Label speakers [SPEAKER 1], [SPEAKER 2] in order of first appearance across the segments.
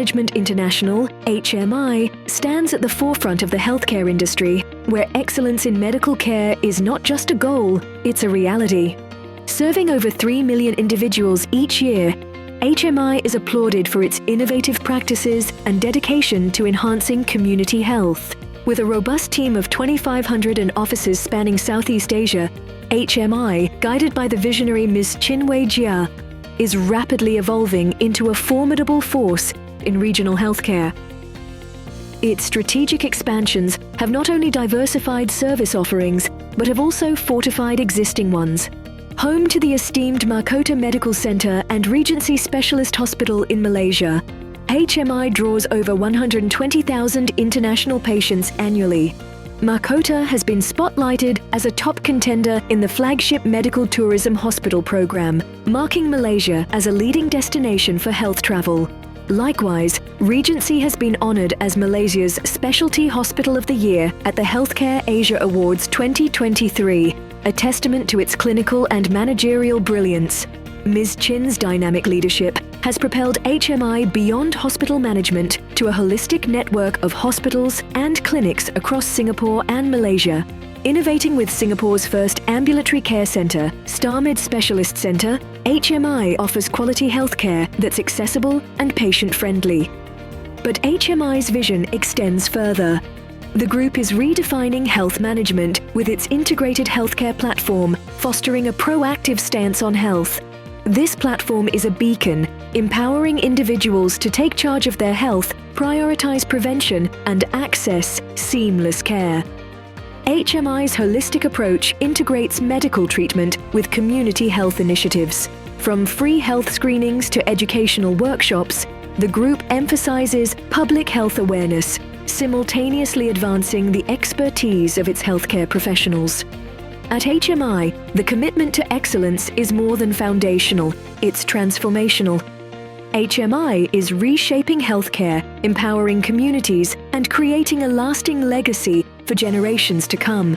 [SPEAKER 1] Management International, HMI, stands at the forefront of the healthcare industry, where excellence in medical care is not just a goal, it's a reality. Serving over 3 million individuals each year, HMI is applauded for its innovative practices and dedication to enhancing community health. With a robust team of 2,500 offices spanning Southeast Asia, HMI, guided by the visionary Ms. Chinwei Jia, is rapidly evolving into a formidable force in regional healthcare. Its strategic expansions have not only diversified service offerings, but have also fortified existing ones. Home to the esteemed Mahkota Medical Center and Regency Specialist Hospital in Malaysia, HMI draws over 120,000 international patients annually. Mahkota has been spotlighted as a top contender in the flagship medical tourism hospital program, marking Malaysia as a leading destination for health travel. Likewise, Regency has been honored as Malaysia's Specialty Hospital of the Year at the Healthcare Asia Awards 2023, a testament to its clinical and managerial brilliance. Ms. Chin's dynamic leadership has propelled HMI beyond hospital management to a holistic network of hospitals and clinics across Singapore and Malaysia. Innovating with Singapore's first ambulatory care centre, StarMed Specialist Centre, HMI offers quality healthcare that's accessible and patient-friendly. But HMI's vision extends further. The group is redefining health management with its integrated healthcare platform, fostering a proactive stance on health. This platform is a beacon, empowering individuals to take charge of their health, prioritize prevention, and access seamless care. HMI's holistic approach integrates medical treatment with community health initiatives. From free health screenings to educational workshops, the group emphasizes public health awareness, simultaneously advancing the expertise of its healthcare professionals. At HMI, the commitment to excellence is more than foundational, it's transformational. HMI is reshaping healthcare, empowering communities, and creating a lasting legacy for generations to come.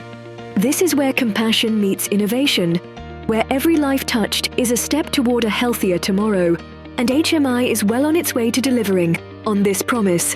[SPEAKER 1] This is where compassion meets innovation, where every life touched is a step toward a healthier tomorrow, and HMI is well on its way to delivering on this promise.